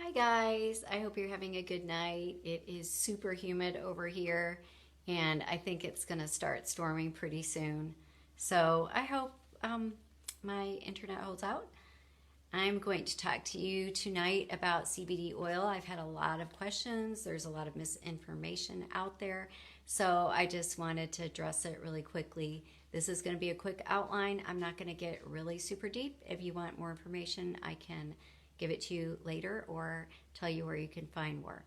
Hi guys, I hope you're having a good night. It is super humid over here and I think it's going to start storming pretty soon. So I hope my internet holds out. I'm going to talk to you tonight about CBD oil. I've had a lot of questions. There's a lot of misinformation out there. So I just wanted to address it really quickly. This is going to be a quick outline. I'm not going to get really super deep. If you want more information, I can give it to you later or tell you where you can find more.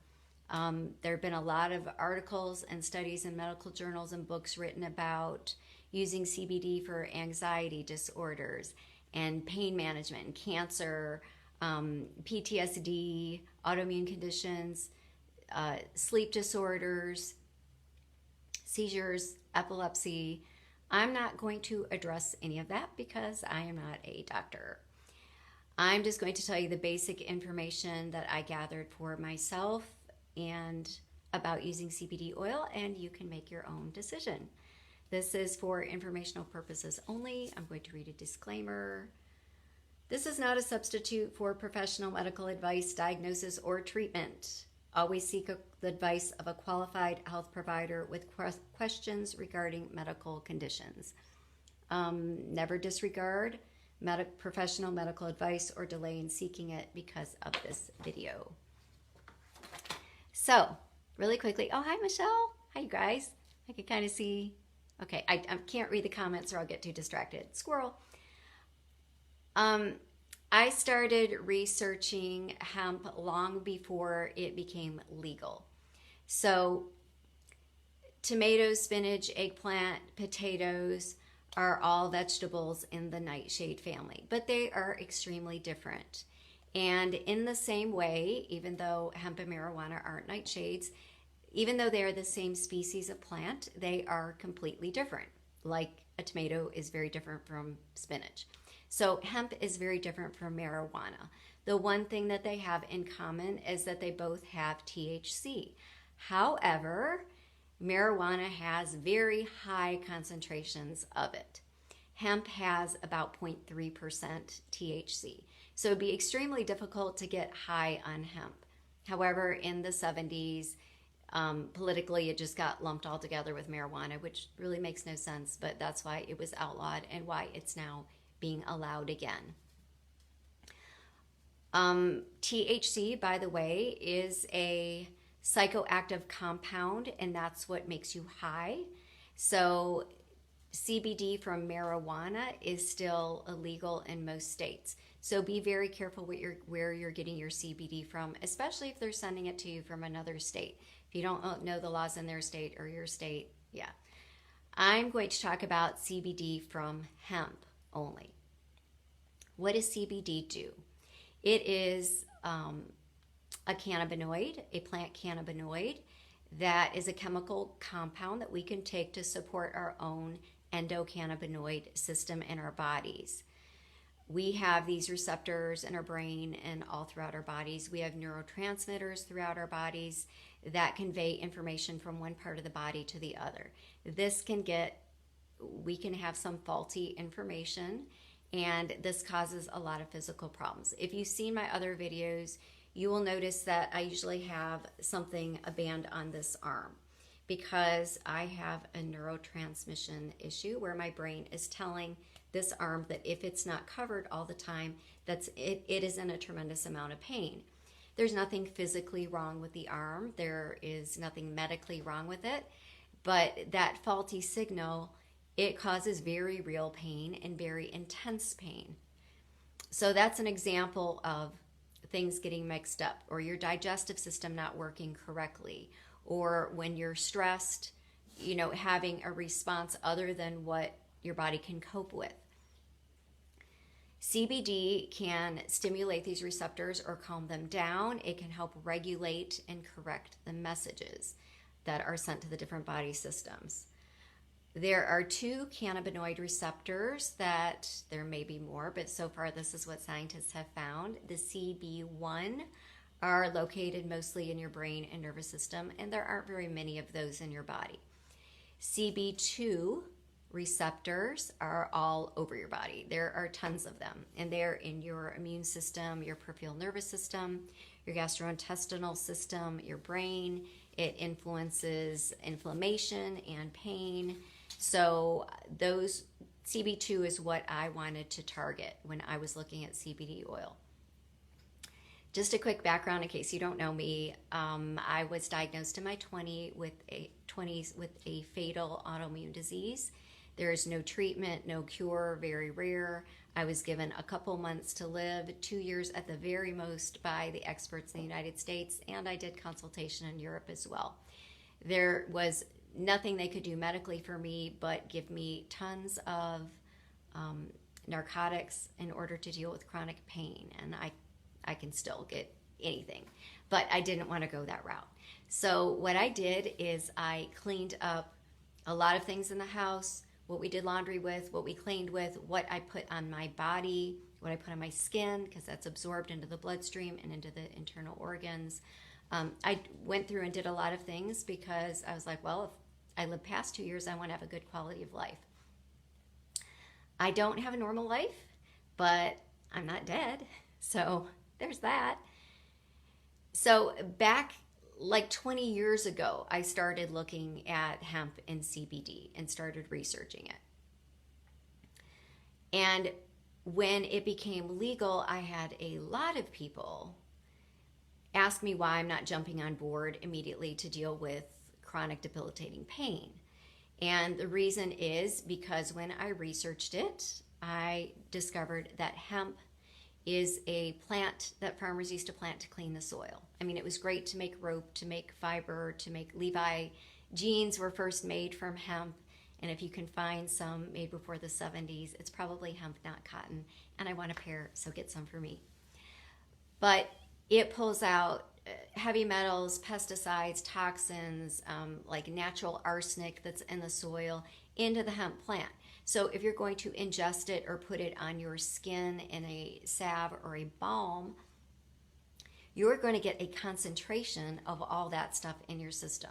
There have been a lot of articles and studies in medical journals and books written about using CBD for anxiety disorders and pain management and cancer, PTSD, autoimmune conditions, sleep disorders, seizures, epilepsy. I'm not going to address any of that because I am not a doctor. I'm just going to tell you the basic information that I gathered for myself and about using CBD oil, and you can make your own decision. This is for informational purposes only. I'm going to read a disclaimer. This is not a substitute for professional medical advice, diagnosis, or treatment. Always seek the advice of a qualified health provider with questions regarding medical conditions. Never disregard professional medical advice or delay in seeking it because of this video. So, really quickly, oh, hi, Michelle. Hi, you guys. I can kind of see. Okay, I can't read the comments or I'll get too distracted. Squirrel. I started researching hemp long before it became legal. So, tomatoes, spinach, eggplant, potatoes are all vegetables in the nightshade family, but they are extremely different. And in the same way, even though hemp and marijuana aren't nightshades, even though they are the same species of plant, they are completely different. Like a tomato is very different from spinach. So hemp is very different from marijuana. The one thing that they have in common is that they both have THC. However, marijuana has very high concentrations of it. Hemp has about 0.3% THC. So it'd be extremely difficult to get high on hemp. However, in the 70s, politically, it just got lumped all together with marijuana, which really makes no sense, but that's why it was outlawed and why it's now being allowed again. THC, by the way, is a psychoactive compound, and that's what makes you high. So CBD from marijuana is still illegal in most states. So be very careful where you're getting your CBD from, especially if they're sending it to you from another state. If you don't know the laws in their state or your state, yeah. I'm going to talk about CBD from hemp only. What does CBD do? It is a cannabinoid, a plant cannabinoid that is a chemical compound that we can take to support our own endocannabinoid system in our bodies. We have these receptors in our brain and all throughout our bodies. We have neurotransmitters throughout our bodies that convey information from one part of the body to the other. We can have some faulty information, and this causes a lot of physical problems. If you've seen my other videos, you will notice that I usually have a band on this arm because I have a neurotransmission issue where my brain is telling this arm that if it's not covered all the time, it is in a tremendous amount of pain. There's nothing physically wrong with the arm. There is nothing medically wrong with it, but that faulty signal, it causes very real pain and very intense pain. So that's an example of things getting mixed up, or your digestive system not working correctly, or when you're stressed, having a response other than what your body can cope with. CBD can stimulate these receptors or calm them down. It can help regulate and correct the messages that are sent to the different body systems. There are 2 cannabinoid receptors there may be more, but so far this is what scientists have found. The CB1 are located mostly in your brain and nervous system, and there aren't very many of those in your body. CB2 receptors are all over your body. There are tons of them, and they're in your immune system, your peripheral nervous system, your gastrointestinal system, your brain. It influences inflammation and pain. So those CB2 is what I wanted to target when I was looking at CBD oil. Just a quick background in case you don't know me. I was diagnosed in my 20s with a fatal autoimmune disease. There is no treatment, no cure, very rare. I was given a couple months to live, 2 years at the very most by the experts in the United States, and I did consultation in Europe as well. There was nothing they could do medically for me but give me tons of narcotics in order to deal with chronic pain, and I can still get anything, but I didn't want to go that route. So what I did is I cleaned up a lot of things in the house, what we did laundry with, what we cleaned with, what I put on my body, what I put on my skin, because that's absorbed into the bloodstream and into the internal organs. I went through and did a lot of things because I was like, well, if I live past 2 years, I want to have a good quality of life. I don't have a normal life, but I'm not dead. So there's that. So back like 20 years ago, I started looking at hemp and CBD and started researching it. And when it became legal, I had a lot of people ask me why I'm not jumping on board immediately to deal with chronic debilitating pain. And the reason is because when I researched it, I discovered that hemp is a plant that farmers used to plant to clean the soil. I mean, it was great to make rope, to make fiber, to make Levi jeans were first made from hemp. And if you can find some made before the 70s, it's probably hemp, not cotton. And I want a pair, so get some for me. But it pulls out heavy metals, pesticides, toxins, like natural arsenic that's in the soil into the hemp plant. So if you're going to ingest it or put it on your skin in a salve or a balm, you're going to get a concentration of all that stuff in your system.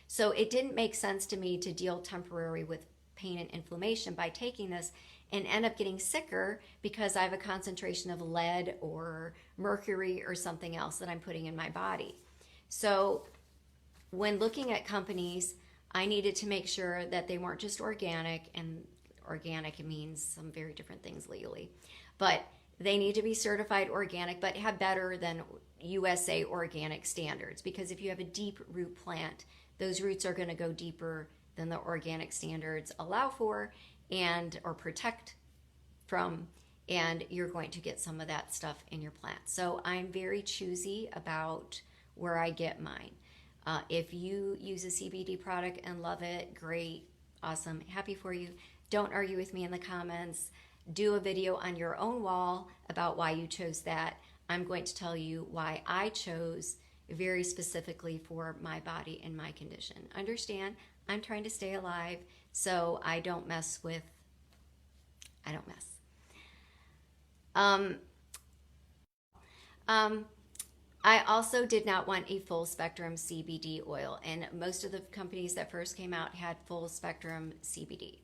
So it didn't make sense to me to deal temporarily with pain and inflammation by taking this and end up getting sicker because I have a concentration of lead or mercury or something else that I'm putting in my body. So when looking at companies, I needed to make sure that they weren't just organic, and organic means some very different things legally, but they need to be certified organic, but have better than USA organic standards, because if you have a deep root plant, those roots are going to go deeper than the organic standards allow for and or protect from, and you're going to get some of that stuff in your plant. So I'm very choosy about where I get mine. If you use a CBD product and love it, great, awesome, happy for you. Don't argue with me in the comments. Do a video on your own wall about why you chose that. I'm going to tell you why I chose very specifically for my body and my condition. Understand, I'm trying to stay alive, so I don't mess. I also did not want a full spectrum CBD oil, and most of the companies that first came out had full spectrum CBD.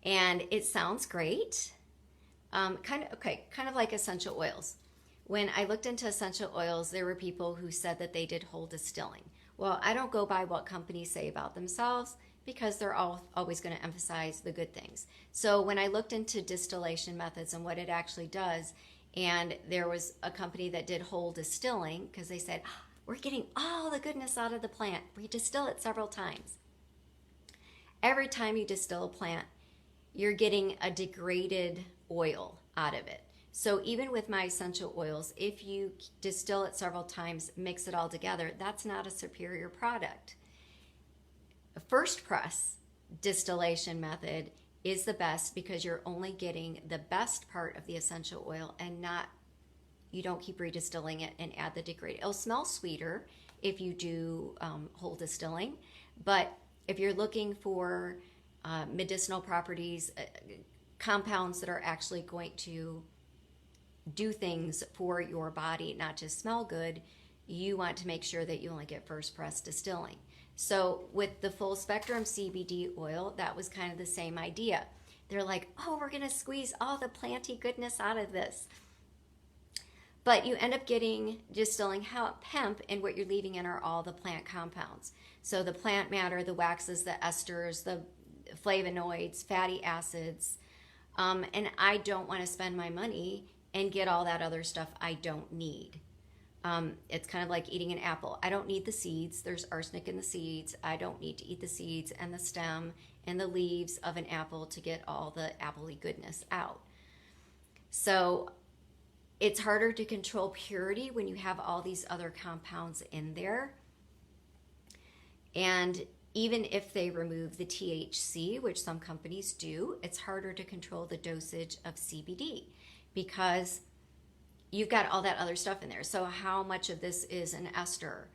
And it sounds great, kind of like essential oils. When I looked into essential oils, there were people who said that they did whole distilling. Well, I don't go by what companies say about themselves because they're always going to emphasize the good things. So when I looked into distillation methods and what it actually does, and there was a company that did whole distilling because they said, we're getting all the goodness out of the plant. We distill it several times. Every time you distill a plant, you're getting a degraded oil out of it. So even with my essential oils, if you distill it several times, mix it all together, that's not a superior product. A first press distillation method is the best because you're only getting the best part of the essential oil and you don't keep redistilling it and add the degraded. It'll smell sweeter if you do whole distilling, but if you're looking for medicinal properties, compounds that are actually going to do things for your body, not just smell good, you want to make sure that you only get first press distilling. So with the full spectrum CBD oil, that was kind of the same idea. They're like, oh, we're going to squeeze all the planty goodness out of this. But you end up distilling hemp, and what you're leaving in are all the plant compounds. So the plant matter, the waxes, the esters, the flavonoids, fatty acids. And I don't want to spend my money and get all that other stuff I don't need. It's kind of like eating an apple. I don't need the seeds. There's arsenic in the seeds. I don't need to eat the seeds and the stem and the leaves of an apple to get all the appley goodness out. So it's harder to control purity when you have all these other compounds in there. And even if they remove the THC, which some companies do, it's harder to control the dosage of CBD because you've got all that other stuff in there. So how much of this is an ester?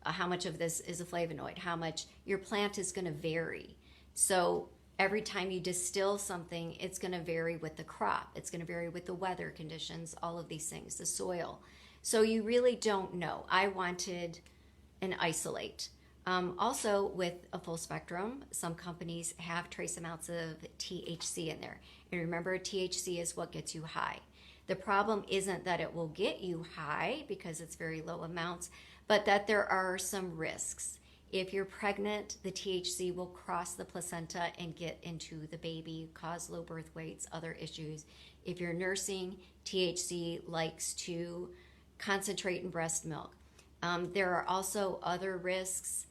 How much of this is a flavonoid? How much? Your plant is going to vary. So every time you distill something, it's going to vary with the crop. It's going to vary with the weather conditions, all of these things, the soil. So you really don't know. I wanted an isolate. Also, with a full spectrum, some companies have trace amounts of THC in there. And remember, THC is what gets you high. The problem isn't that it will get you high because it's very low amounts, but that there are some risks. If you're pregnant, the THC will cross the placenta and get into the baby, cause low birth weights, other issues. If you're nursing, THC likes to concentrate in breast milk. There are also other risks.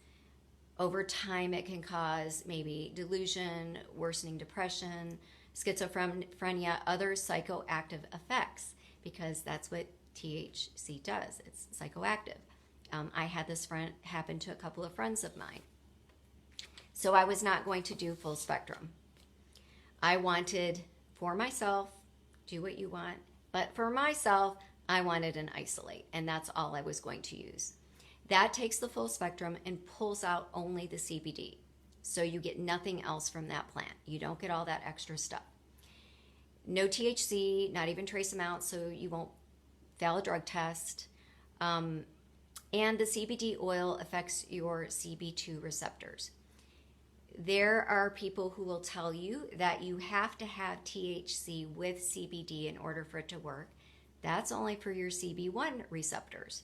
Over time, it can cause maybe delusion, worsening depression, schizophrenia, other psychoactive effects, because that's what THC does. It's psychoactive. I had this happen to a couple of friends of mine. So I was not going to do full spectrum. I wanted for myself, do what you want, but for myself, I wanted an isolate, and that's all I was going to use. That takes the full spectrum and pulls out only the CBD. So you get nothing else from that plant. You don't get all that extra stuff. No THC, not even trace amounts, so you won't fail a drug test. And the CBD oil affects your CB2 receptors. There are people who will tell you that you have to have THC with CBD in order for it to work. That's only for your CB1 receptors,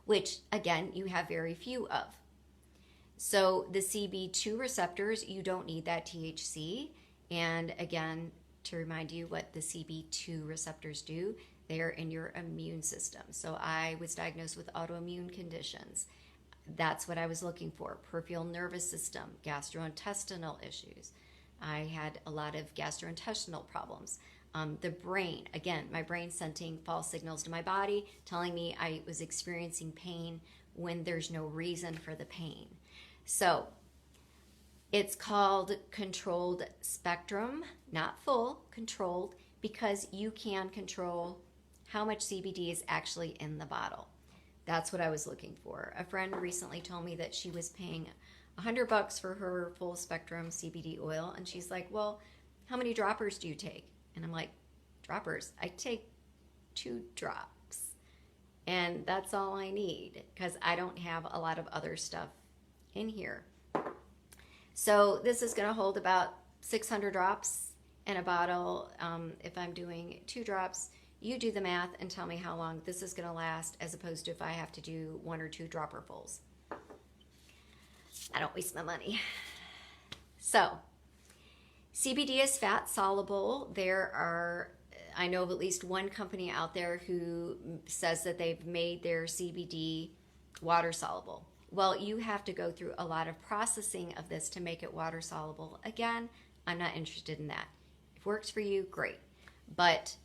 which, again, you have very few of. So the CB2 receptors, you don't need that THC. And again, to remind you what the CB2 receptors do, they are in your immune system. So I was diagnosed with autoimmune conditions. That's what I was looking for. Peripheral nervous system, gastrointestinal issues. I had a lot of gastrointestinal problems. The brain, again, my brain sending false signals to my body, telling me I was experiencing pain when there's no reason for the pain. So it's called controlled spectrum, not full, controlled, because you can control how much CBD is actually in the bottle. That's what I was looking for. A friend recently told me that she was paying $100 for her full spectrum CBD oil, and she's like, well, how many droppers do you take? And I'm like, droppers? I take 2 drops. And that's all I need because I don't have a lot of other stuff in here. So this is going to hold about 600 drops in a bottle. If I'm doing 2 drops, you do the math and tell me how long this is going to last as opposed to if I have to do 1 or 2 dropperfuls. I don't waste my money. So CBD is fat soluble. I know of at least one company out there who says that they've made their CBD water soluble. Well, you have to go through a lot of processing of this to make it water soluble. Again, I'm not interested in that. If it works for you, great. But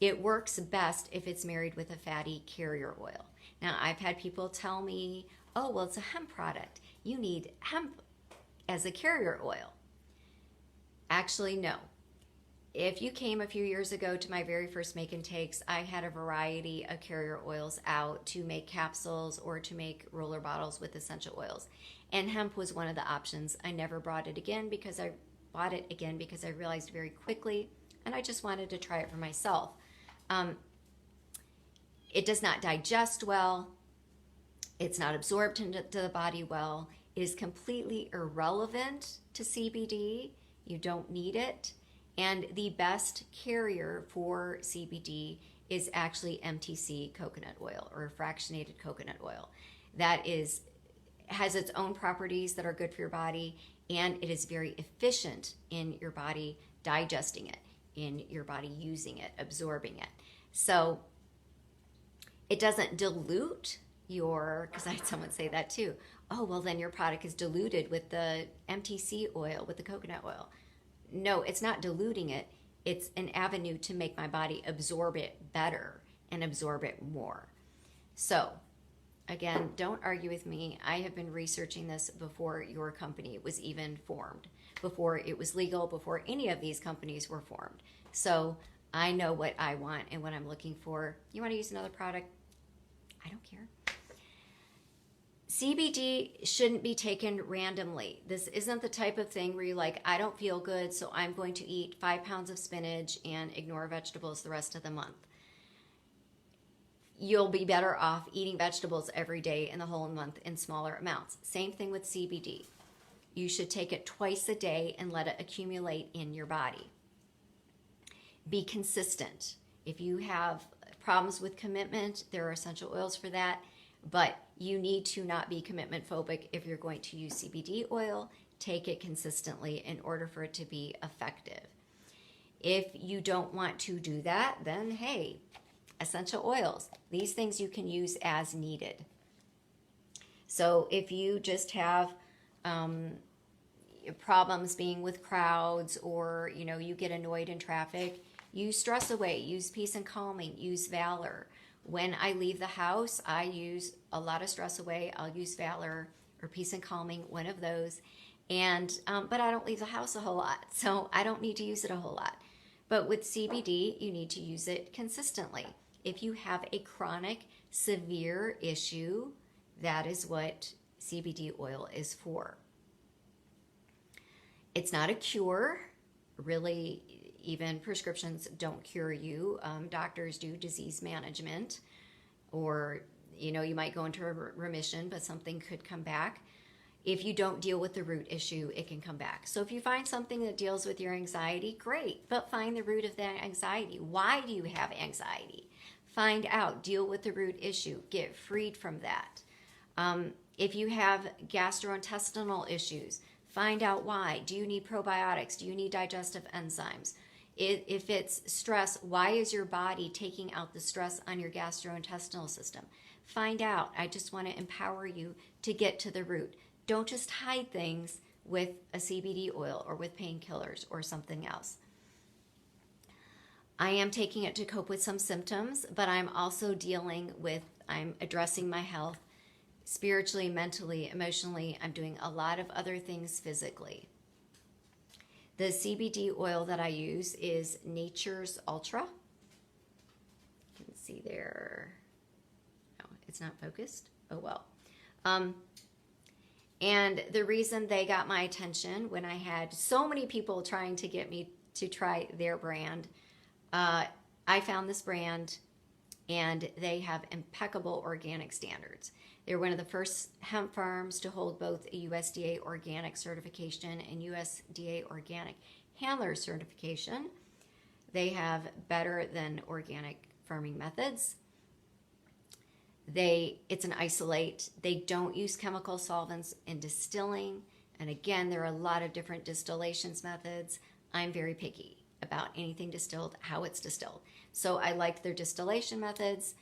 it works best if it's married with a fatty carrier oil. Now, I've had people tell me, oh, well, it's a hemp product. You need hemp as a carrier oil. Actually, no. If you came a few years ago to my very first make and takes, I had a variety of carrier oils out to make capsules or to make roller bottles with essential oils. And hemp was one of the options. I never bought it again because I realized very quickly, and I just wanted to try it for myself. It does not digest well. It's not absorbed into the body well. It is completely irrelevant to CBD. You don't need it. And the best carrier for CBD is actually MTC coconut oil, or fractionated coconut oil. That has its own properties that are good for your body, and it is very efficient in your body digesting it, in your body using it, absorbing it. So it doesn't dilute because I had someone say that too. Oh, well, then your product is diluted with the MTC oil, with the coconut oil. No, it's not diluting it. It's an avenue to make my body absorb it better and absorb it more. So, again, don't argue with me. I have been researching this before your company was even formed, before it was legal, before any of these companies were formed. So I know what I want and what I'm looking for. You want to use another product? I don't care. CBD shouldn't be taken randomly. This isn't the type of thing where you're like, I don't feel good, so I'm going to eat 5 pounds of spinach and ignore vegetables the rest of the month. You'll be better off eating vegetables every day in the whole month in smaller amounts. Same thing with CBD. You should take it twice a day and let it accumulate in your body. Be consistent. If you have problems with commitment, there are essential oils for that. But you need to not be commitment phobic if you're going to use CBD oil. Take it consistently in order for it to be effective. If you don't want to do that, then hey, essential oils. These things you can use as needed. So if you just have problems being with crowds, or you get annoyed in traffic, use Stress Away, use Peace and Calming, use Valor. When I leave the house, I use a lot of Stress Away. I'll use Valor or Peace and Calming, one of those. And but I don't leave the house a whole lot, so I don't need to use it a whole lot. But with CBD, you need to use it consistently. If you have a chronic, severe issue, that is what CBD oil is for. It's not a cure. Really, even prescriptions don't cure you. Doctors do disease management, or you might go into remission, but something could come back. If you don't deal with the root issue, it can come back. So if you find something that deals with your anxiety, great, but find the root of that anxiety. Why do you have anxiety? Find out, deal with the root issue, get freed from that. If you have gastrointestinal issues, find out why. Do you need probiotics? Do you need digestive enzymes? If it's stress, why is your body taking out the stress on your gastrointestinal system? Find out. I just want to empower you to get to the root. Don't just hide things with a CBD oil or with painkillers or something else. I am taking it to cope with some symptoms, but I'm also I'm addressing my health spiritually, mentally, emotionally. I'm doing a lot of other things physically. The CBD oil that I use is Nature's Ultra. You can see there. No, it's not focused. Oh well. And the reason they got my attention when I had so many people trying to get me to try their brand, I found this brand, and they have impeccable organic standards. They're one of the first hemp farms to hold both a USDA organic certification and USDA organic handler certification. They have better than organic farming methods. It's an isolate. They don't use chemical solvents in distilling. And again, there are a lot of different distillations methods. I'm very picky about anything distilled, how it's distilled. So I like their distillation methods.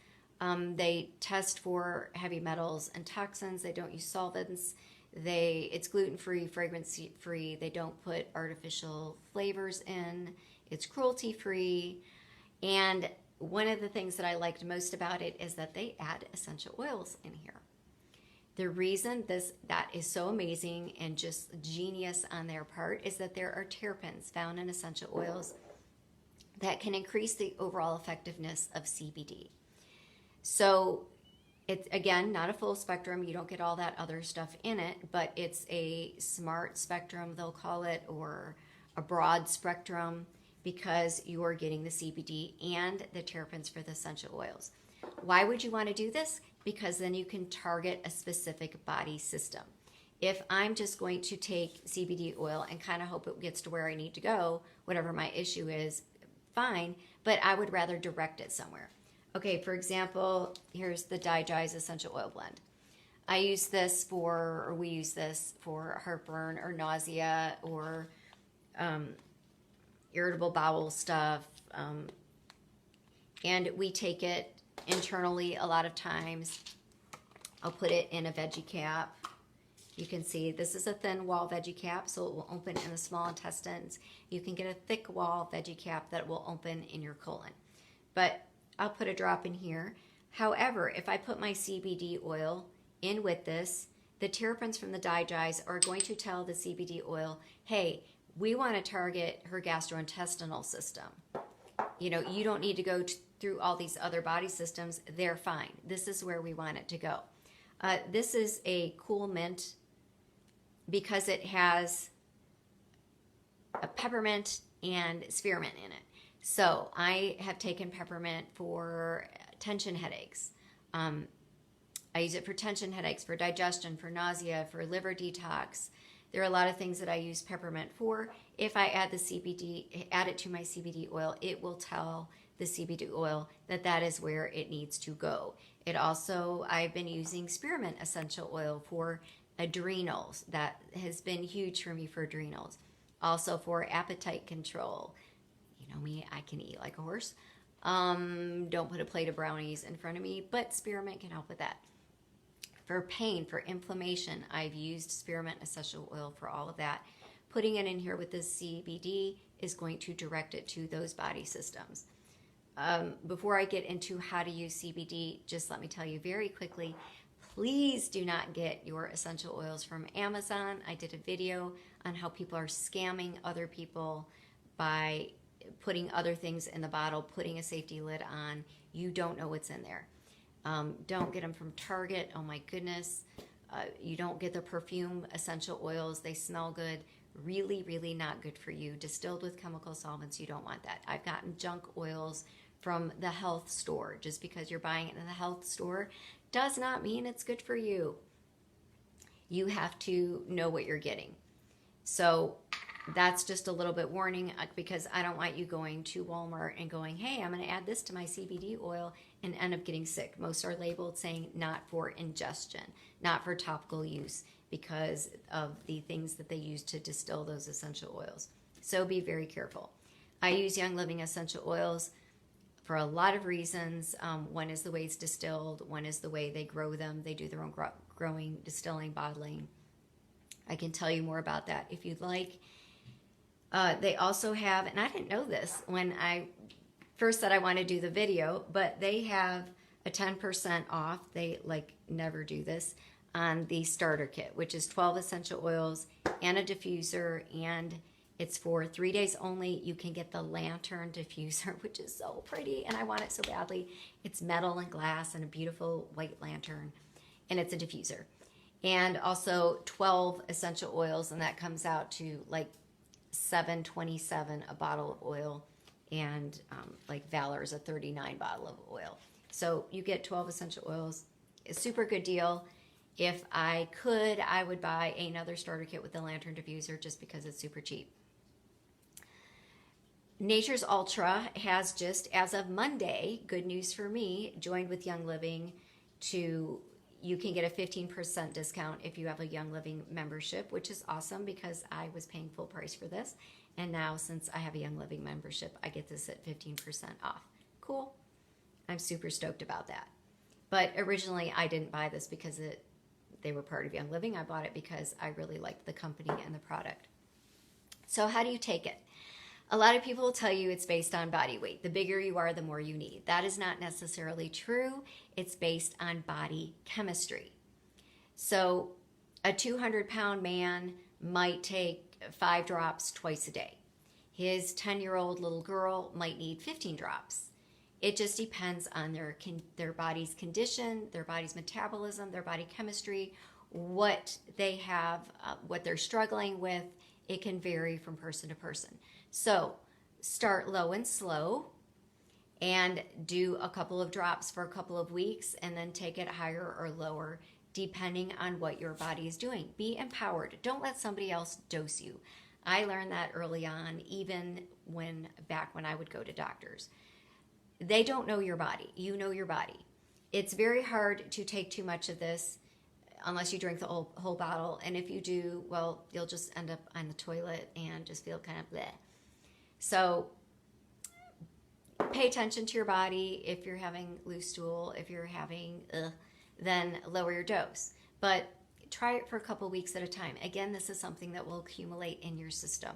They test for heavy metals and toxins. They don't use solvents. It's gluten-free, fragrance-free. They don't put artificial flavors in. It's cruelty-free. And one of the things that I liked most about it is that they add essential oils in here. The reason that is so amazing and just genius on their part is that there are terpenes found in essential oils that can increase the overall effectiveness of CBD. So it's, again, not a full spectrum. You don't get all that other stuff in it, but it's a smart spectrum, they'll call it, or a broad spectrum, because you're getting the CBD and the terpenes for the essential oils. Why would you want to do this? because then you can target a specific body system. If I'm just going to take CBD oil and kind of hope it gets to where I need to go, whatever my issue is, fine, but I would rather direct it somewhere. Okay, for example, here's the Digest Essential Oil Blend. I use this for, or we use this for heartburn or nausea or irritable bowel stuff. And we take it internally a lot of times. I'll put it in a veggie cap. You can see this is a thin wall veggie cap, so it will open in the small intestines. You can get a thick wall veggie cap that will open in your colon. But I'll put a drop in here. However, if I put my CBD oil in with this, the terpenes from the Digest are going to tell the CBD oil, hey, we want to target her gastrointestinal system. You know, you don't need to go through all these other body systems. They're fine. This is where we want it to go. This is a cool mint because it has a peppermint and spearmint in it. So I have taken peppermint for tension headaches. I use it for tension headaches, for digestion, for nausea, for liver detox. There are a lot of things that I use peppermint for. If I add the CBD, add it to my CBD oil, it will tell the CBD oil that that is where it needs to go. It also, I've been using spearmint essential oil for adrenals. That has been huge for me for adrenals. Also for appetite control. You know me, I can eat like a horse. Don't put a plate of brownies in front of me, but spearmint can help with that. For pain, for inflammation, I've used spearmint essential oil for all of that. Putting it in here with this CBD is going to direct it to those body systems. Before I get into how to use CBD, just let me tell you very quickly, please do not get your essential oils from Amazon. I did a video on how people are scamming other people by putting other things in the bottle, putting a safety lid on. You don't know what's in there. Don't get them from Target. Oh my goodness. You don't get the perfume essential oils. They smell good. Really, really not good for you. Distilled with chemical solvents, you don't want that. I've gotten junk oils from the health store. Just because you're buying it in the health store does not mean it's good for you. You have to know what you're getting. So that's just a little bit warning, because I don't want you going to Walmart and going, hey, I'm going to add this to my CBD oil and end up getting sick. Most are labeled saying not for ingestion, not for topical use, because of the things that they use to distill those essential oils. So be very careful. I use Young Living essential oils for a lot of reasons. One is the way it's distilled. One is the way they grow them. They do their own growing, distilling, bottling. I can tell you more about that if you'd like. They also have, and I didn't know this when I first said I want to do the video, but they have a 10% off. They never do this on the starter kit, which is 12 essential oils and a diffuser, and it's for 3 days only. You can get the lantern diffuser, which is so pretty, and I want it so badly. It's metal and glass and a beautiful white lantern, and it's a diffuser. And also 12 essential oils, and that comes out to $7.27 a bottle of oil, and Valor is a $39 bottle of oil. So you get 12 essential oils. A super good deal. If I could, I would buy another starter kit with the lantern diffuser just because it's super cheap. Nature's Ultra has, just as of Monday, good news for me, joined with Young Living you can get a 15% discount if you have a Young Living membership, which is awesome because I was paying full price for this. And now, since I have a Young Living membership, I get this at 15% off. Cool. I'm super stoked about that. But originally, I didn't buy this because they were part of Young Living. I bought it because I really liked the company and the product. So how do you take it? A lot of people will tell you it's based on body weight. The bigger you are, the more you need. That is not necessarily true. It's based on body chemistry. So a 200-pound man might take 5 drops twice a day. His 10-year-old little girl might need 15 drops. It just depends on their body's condition, their body's metabolism, their body chemistry, what they have, what they're struggling with. It can vary from person to person. So start low and slow, and do a couple of drops for a couple of weeks and then take it higher or lower depending on what your body is doing. Be empowered. Don't let somebody else dose you. I learned that early on, even back when I would go to doctors. They don't know your body. You know your body. It's very hard to take too much of this unless you drink the whole bottle. And if you do, well, you'll just end up on the toilet and just feel kind of bleh. So pay attention to your body. If you're having loose stool, if you're having then lower your dose. But try it for a couple weeks at a time. Again, this is something that will accumulate in your system.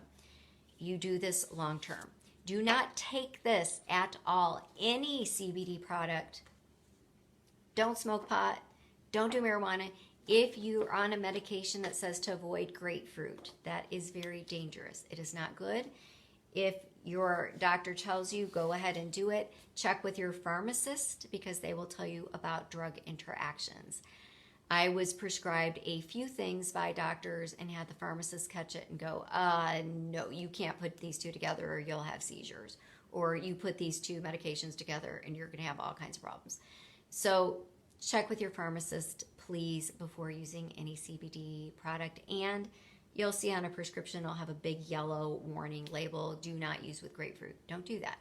You do this long term. Do not take this at all. Any CBD product. Don't smoke pot. Don't do marijuana. If you're on a medication that says to avoid grapefruit, that is very dangerous. It is not good. If your doctor tells you, go ahead and do it. Check with your pharmacist because they will tell you about drug interactions. I was prescribed a few things by doctors and had the pharmacist catch it and go, no, you can't put these two together or you'll have seizures. Or you put these two medications together and you're going to have all kinds of problems. So check with your pharmacist, please, before using any CBD product. And you'll see on a prescription, it'll have a big yellow warning label, do not use with grapefruit. Don't do that.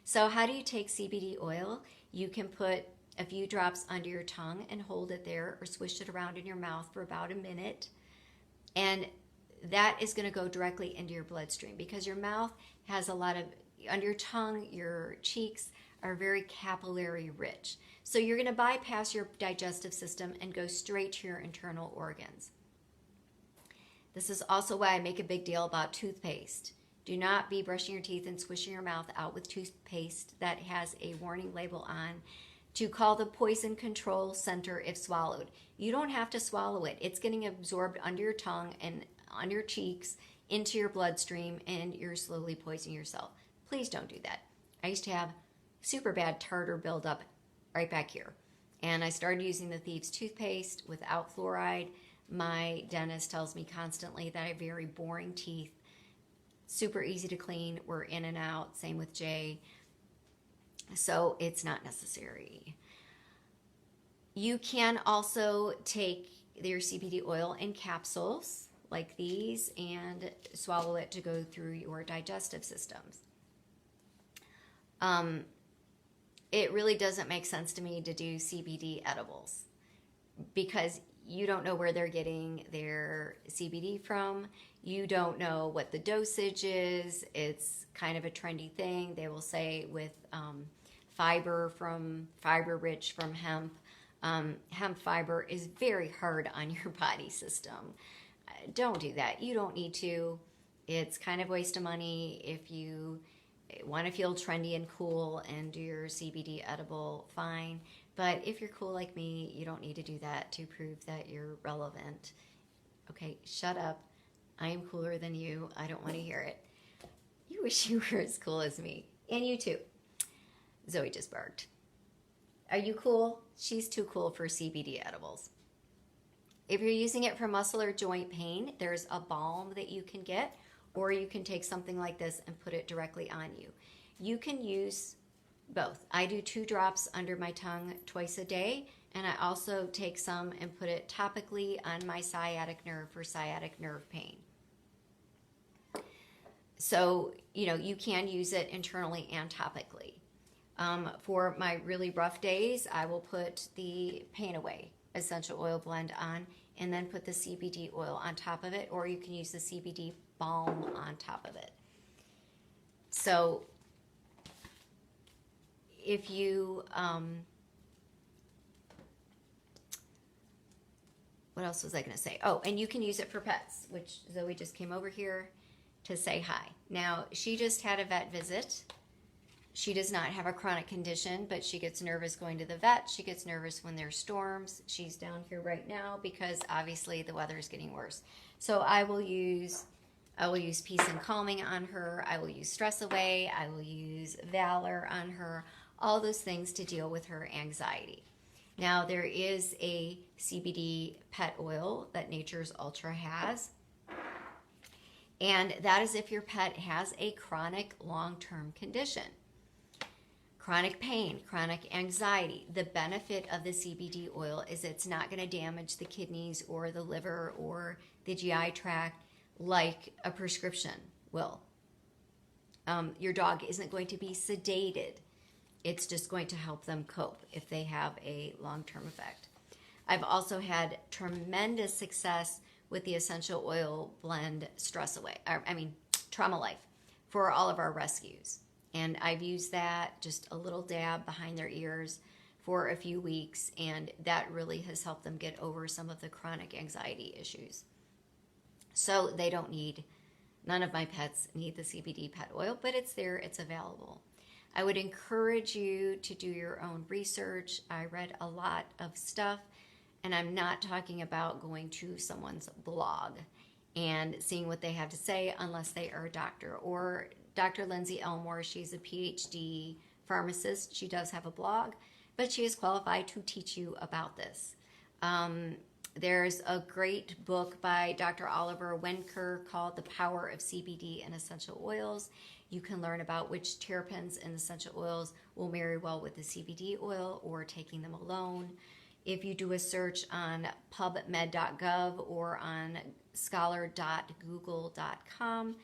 So how do you take CBD oil? You can put a few drops under your tongue and hold it there or swish it around in your mouth for about a minute. And that is going to go directly into your bloodstream because your mouth has a lot of, under your tongue, your cheeks are very capillary rich. So you're going to bypass your digestive system and go straight to your internal organs. This is also why I make a big deal about toothpaste. Do not be brushing your teeth and swishing your mouth out with toothpaste that has a warning label on to call the poison control center if swallowed. You don't have to swallow it. It's getting absorbed under your tongue and on your cheeks into your bloodstream and you're slowly poisoning yourself. Please don't do that. I used to have super bad tartar buildup right back here. And I started using the Thieves toothpaste without fluoride. My dentist tells me constantly that I have very boring teeth, super easy to clean. We're in and out. Same with Jay. So it's not necessary. You can also take your CBD oil in capsules like these and swallow it to go through your digestive systems. It really doesn't make sense to me to do CBD edibles because you don't know where they're getting their CBD from. You don't know what the dosage is. It's kind of a trendy thing. They will say with fiber rich from hemp. Hemp fiber is very hard on your body system. Don't do that. You don't need to. It's kind of a waste of money. If you want to feel trendy and cool and do your CBD edible, fine. But if you're cool like me, you don't need to do that to prove that you're relevant. Okay, shut up. I am cooler than you. I don't want to hear it. You wish you were as cool as me. And you too. Zoe just barked. Are you cool? She's too cool for CBD edibles. If you're using it for muscle or joint pain, there's a balm that you can get, or you can take something like this and put it directly on you. You can use both. I do 2 drops under my tongue twice a day, and I also take some and put it topically on my sciatic nerve for sciatic nerve pain. So, you can use it internally and topically. For my really rough days, I will put the Pain Away essential oil blend on and then put the CBD oil on top of it, or you can use the CBD balm on top of it. So if you, what else was I going to say? Oh, and you can use it for pets, which Zoe just came over here to say hi. Now, she just had a vet visit. She does not have a chronic condition, but she gets nervous going to the vet. She gets nervous when there's storms. She's down here right now because obviously the weather is getting worse. So I will use Peace and Calming on her. I will use Stress Away. I will use Valor on her. All those things to deal with her anxiety. Now there is a CBD pet oil that Nature's Ultra has. And that is if your pet has a chronic long-term condition. chronic pain, chronic anxiety. The benefit of the CBD oil is it's not going to damage the kidneys or the liver or the GI tract like a prescription will. Your dog isn't going to be sedated. It's just going to help them cope if they have a long-term effect. I've also had tremendous success with the essential oil blend Trauma Life for all of our rescues. And I've used that, just a little dab behind their ears for a few weeks, and that really has helped them get over some of the chronic anxiety issues. So none of my pets need the CBD pet oil, but it's there, it's available. I would encourage you to do your own research. I read a lot of stuff, and I'm not talking about going to someone's blog and seeing what they have to say unless they are a doctor. Or Dr. Lindsay Elmore, she's a PhD pharmacist. She does have a blog, but she is qualified to teach you about this. There's a great book by Dr. Oliver Wenker called The Power of CBD and Essential Oils. You can learn about which terpenes and essential oils will marry well with the CBD oil or taking them alone. If you do a search on pubmed.gov or on scholar.google.com,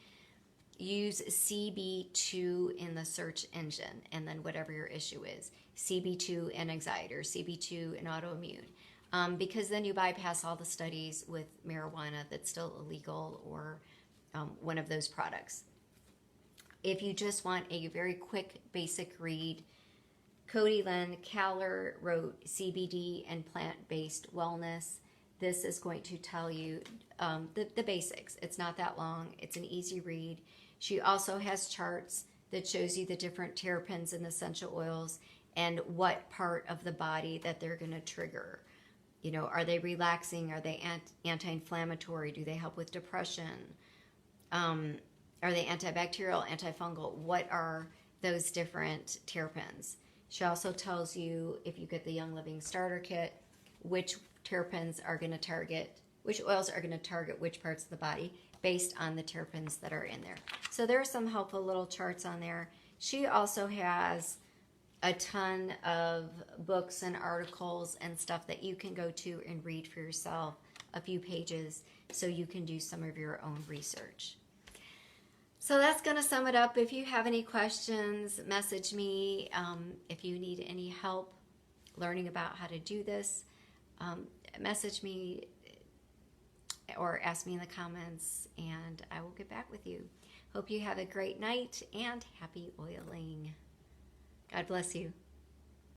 use CB2 in the search engine, and then whatever your issue is, CB2 and anxiety or CB2 and autoimmune. Because then you bypass all the studies with marijuana that's still illegal or one of those products. If you just want a very quick, basic read, Cody Lynn Kaller wrote CBD and Plant-Based Wellness. This is going to tell you the basics. It's not that long. It's an easy read. She also has charts that shows you the different terpenes and essential oils and what part of the body that they're going to trigger. You know, are they relaxing? Are they anti-inflammatory? Do they help with depression? Are they antibacterial, antifungal? What are those different terpenes? She also tells you, if you get the Young Living Starter Kit, which terpenes are going to target, which oils are going to target which parts of the body based on the terpenes that are in there. So there are some helpful little charts on there. She also has a ton of books and articles and stuff that you can go to and read for yourself, a few pages, so you can do some of your own research. So that's going to sum it up. If you have any questions, message me. If you need any help learning about how to do this, message me or ask me in the comments, and I will get back with you. Hope you have a great night and happy oiling. God bless you.